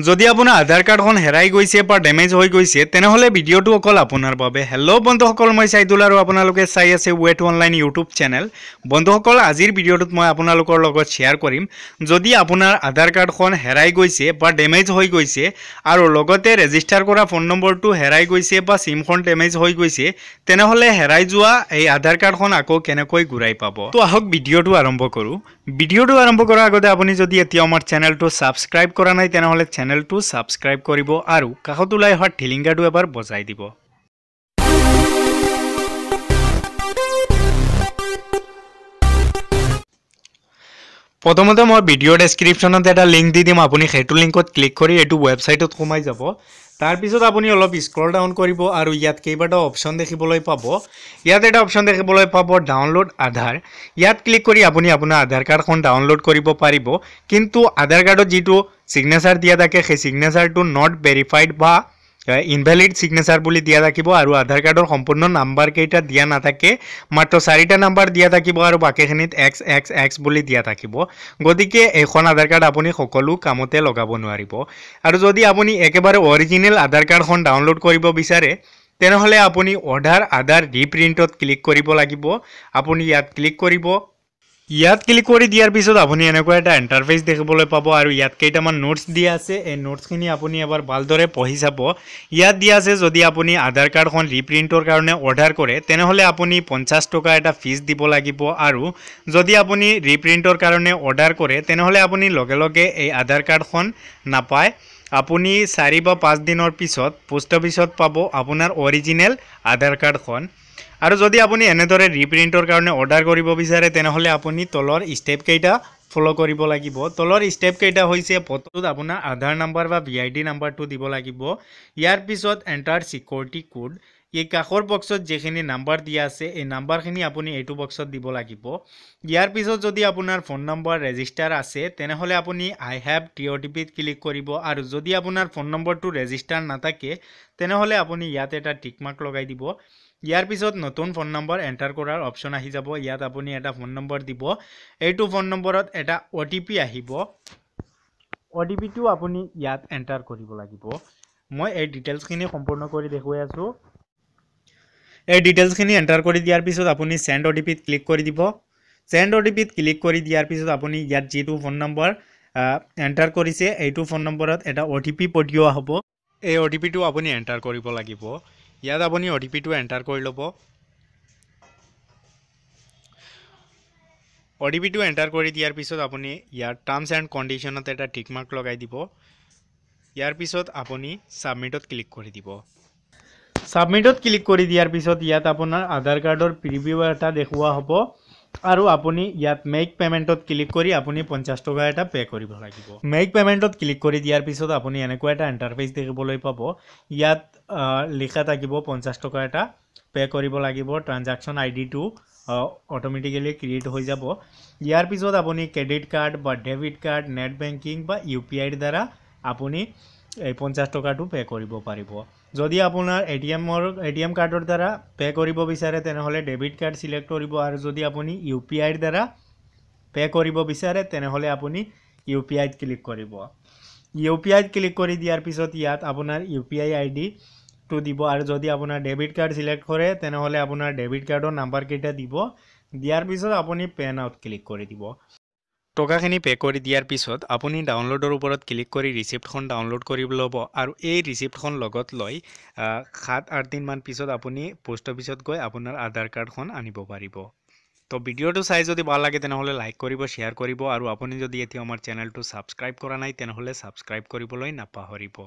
যদি আপোনাৰ আধাৰ কাৰ্ডখন হেৰাই গৈছে বা ডেমেজ হৈ গৈছে তেনেহলে ভিডিঅ'টো অকল আপোনাৰ বাবে। হেল্ল' বন্ধুসকল, মই সাইদুল আৰু আপোনালোকে চাই আছে ৱেট অনলাইন ইউটিউব চেনেল। বন্ধুসকল, আজিৰ ভিডিঅ'টোত মই আপোনালোকৰ লগত শ্বেয়াৰ কৰিম যদি আপোনাৰ আধাৰ কাৰ্ডখন হেৰাই গৈছে বা ডেমেজ হৈ গৈছে আৰু লগতে ৰেজিষ্টাৰ কৰা ফোন নম্বৰটো হেৰাই গৈছে বা সিমখন ডেমেজ হৈ গৈছে তেনেহলে হেৰাই যোৱা এই আধাৰ কাৰ্ডখন আকৌ কেনেকৈ ঘূৰাই পাব। তো আহক ভিডিঅ'টো আৰম্ভ কৰোঁ। ভিডিঅ'টো আৰম্ভ কৰাৰ আগতে আপুনি যদি এতিয়া আমাৰ চেনেলটো সাবস্ক্ৰাইব কৰা নাই তেনেহলে চেনেলটো সাবস্ক্ৰাইব কৰিব আৰু কাষত ওলাই অহা টিলিংগাটো এবাৰ বজাই দিব। প্ৰথমতে মই ভিডিঅ' ডেছক্ৰিপশ্যনত এটা লিংক দি দিম, আপুনি সেইটো লিংকত ক্লিক কৰি এইটো ৱেবছাইটত সোমাই যাব। তাৰপিছত আপুনি অলপ স্ক্ৰল ডাউন কৰিব আৰু ইয়াত কেইবাটাও অপশ্যন দেখিবলৈ পাব। ইয়াত এটা অপশ্যন দেখিবলৈ পাব ডাউনলোড আধাৰ। ইয়াত ক্লিক কৰি আপুনি আপোনাৰ আধাৰ কাৰ্ডখন ডাউনলোড কৰিব পাৰিব, কিন্তু আধাৰ কাৰ্ডত যিটো সিগনেচাৰ দিয়া থাকে সেই সিগনেচাৰটো নট ভেৰিফাইড বা ইনভ্যালিড সিগনেচাৰ বুলি দিয়া থাকিব আৰু আধাৰ কাৰ্ডৰ সম্পূৰ্ণ নাম্বাৰ কেইটা দিয়া নাথাকে, মাত্ৰ 4টা নাম্বাৰ দিয়া থাকিব আৰু বাকিখিনিত XXX বুলি দিয়া থাকিব। গতিকে এখন আধাৰ কাৰ্ড আপুনি সকলো কামতে লগাব নোৱাৰিব। আৰু যদি আপুনি একেবাৰে অৰিজিনেল আধাৰ কাৰ্ডখন ডাউনলোড কৰিব বিচাৰে তেনেহলে আপুনি অৰ্ডাৰ আধাৰ ৰিপ্ৰিণ্টত ক্লিক কৰিব লাগিব। আপুনি ইয়াত ক্লিক কৰিব। ইয়াত ক্লিক কৰি দিয়াৰ পিছত আপুনি এনেকুৱা এটা ইণ্টাৰফেচ দেখিবলৈ পাব আৰু ইয়াত কেইটামান নোটছ দিয়া আছে। এই নোটছখিনি আপুনি এবাৰ ভালদৰে পঢ়ি চাব। ইয়াত দিয়া আছে যদি আপুনি আধাৰ কাৰ্ডখন ৰিপ্ৰিণ্টৰ কাৰণে অৰ্ডাৰ কৰে তেনেহলে আপুনি 50 টকা এটা ফিজ দিব লাগিব, আৰু যদি আপুনি ৰিপ্ৰিণ্টৰ কাৰণে অৰ্ডাৰ কৰে তেনেহলে আপুনি লগে লগে এই আধাৰ কাৰ্ডখন নাপায়। আপুনি 4 বা 5 দিনৰ পিছত পোষ্ট অফিচত পাব আপোনাৰ অৰিজিনেল আধাৰ কাৰ্ডখন। আৰু যদি আপুনি এনেদৰে ৰিপ্ৰিণ্টৰ কাৰণে অৰ্ডাৰ কৰিব বিচাৰে তেনেহলে আপুনি তলৰ ষ্টেপ কেইটা ফলো কৰিব লাগিব। তলৰ ষ্টেপ কেইটা হৈছে ফটোত আপোনাৰ আধাৰ নাম্বাৰ বা VID নাম্বাৰটো দিব লাগিব। ইয়াৰ পিছত এণ্টাৰ সিকিউৰিটি কোড। এই কাষৰ বক্সত যেখিনি নাম্বাৰ দিয়া আছে এই নাম্বাৰখিনি আপুনি এইটো বক্সত দিব লাগিব। ইয়াৰ পিছত যদি আপোনাৰ ফোন নম্বৰ ৰেজিষ্টাৰ আছে তেনেহলে আপুনি আই হ্যাভ TOTPত ক্লিক কৰিব, আৰু যদি আপোনাৰ ফোন নম্বৰটো ৰেজিষ্টাৰ নাথাকে তেনেহলে আপুনি ইয়াত এটা টিক মাৰ্ক লগাই দিব। ইয়াৰ পিছত নতুন ফোন নম্বৰ এণ্টাৰ কৰাৰ অপশ্যন আহি যাব। ইয়াত আপুনি এটা ফোন নম্বৰ দিব। এইটো ফোন নম্বৰত এটা OTP আহিব। OTPটো আপুনি ইয়াত এণ্টাৰ কৰিব লাগিব। মই এই ডিটেইলছখিনি সম্পূৰ্ণ কৰি দেখুৱাই আছোঁ। এই ডিটেইলছখিনি এণ্টাৰ কৰি দিয়াৰ পিছত আপুনি সেন্ড OTPত ক্লিক কৰি দিব। সেন্ড OTPত ক্লিক কৰি দিয়াৰ পিছত আপুনি ইয়াত যিটো ফোন নম্বৰ এণ্টাৰ কৰিছে এইটো ফোন নম্বৰত এটা OTP পঠিওৱা হ'ব। এই OTPটো আপুনি এণ্টাৰ কৰিব লাগিব। ইয়াত আপুনি OTPটো এণ্টাৰ কৰি ল'ব। OTPটো এণ্টাৰ কৰি দিয়াৰ পিছত আপুনি ইয়াৰ টাৰ্মছ এণ্ড কণ্ডিশ্যনত এটা টিক মাৰ্ক লগাই দিব। ইয়াৰ পিছত আপুনি সাবমিটত ক্লিক কৰি দিব। সাবমিটত ক্লিক কৰি দিয়াৰ পিছত ইয়াত আপোনাৰ আধাৰ কাৰ্ডৰ প্ৰিভিউ এটা দেখুওৱা হ'ব, আৰু আপুনি ইয়াত মেক পেমেণ্টত ক্লিক কৰি আপুনি 50 টকা এটা পে কৰিব লাগিব। মেক পেমেণ্টত ক্লিক কৰি দিয়াৰ পিছত আপুনি এনেকুৱা এটা ইণ্টাৰফেচ দেখিবলৈ পাব। ইয়াত লিখা থাকিব 50 টকা এটা পে কৰিব লাগিব। ট্ৰানজাকশ্যন আইডিটো অটোমেটিক্যালি ক্ৰিয়েট হৈ যাব। ইয়াৰ পিছত আপুনি ক্ৰেডিট কাৰ্ড বা ডেবিট কাৰ্ড, নেট বেংকিং বা UPIৰ দ্বাৰা আপুনি এই 50 টকাটো পে কৰিব পাৰিব। যদি আপোনাৰ ATM কাৰ্ডৰ দ্বাৰা পে কৰিব বিচাৰে তেনেহলে ডেবিট কাৰ্ড সিলেক্ট কৰিব, আৰু যদি আপুনি UPIৰ দ্বাৰা পে কৰিব বিচাৰে তেনেহলে আপুনি UPIত ক্লিক কৰিব। UPIত ক্লিক কৰি দিয়াৰ পিছত ইয়াত আপোনাৰ UPI ID টো দিব, আৰু যদি আপোনাৰ ডেবিট কাৰ্ড সিলেক্ট কৰে তেনেহলে আপোনাৰ ডেবিট কাৰ্ডৰ নাম্বাৰ কেইটা দিব। দিয়াৰ পিছত আপুনি পে নাওত ক্লিক কৰি দিব। টকাখিনি পে কৰি দিয়াৰ পিছত আপুনি ডাউনলোডৰ ওপৰত ক্লিক কৰি ৰিচিপ্টখন ডাউনলোড কৰি ল'ব, আৰু এই ৰিচিপ্টখন লগত লৈ 7-8 দিনমান পিছত আপুনি পোষ্ট অফিচত গৈ আপোনাৰ আধাৰ কাৰ্ডখন আনিব পাৰিব। তো ভিডিঅ'টো চাই যদি ভাল লাগে তেনেহলে লাইক কৰিব, শ্বেয়াৰ কৰিব, আৰু আপুনি যদি এতিয়া আমাৰ চেনেলটো সাবস্ক্ৰাইব কৰা নাই তেনেহলে সাবস্ক্ৰাইব কৰিবলৈ নাপাহৰিব।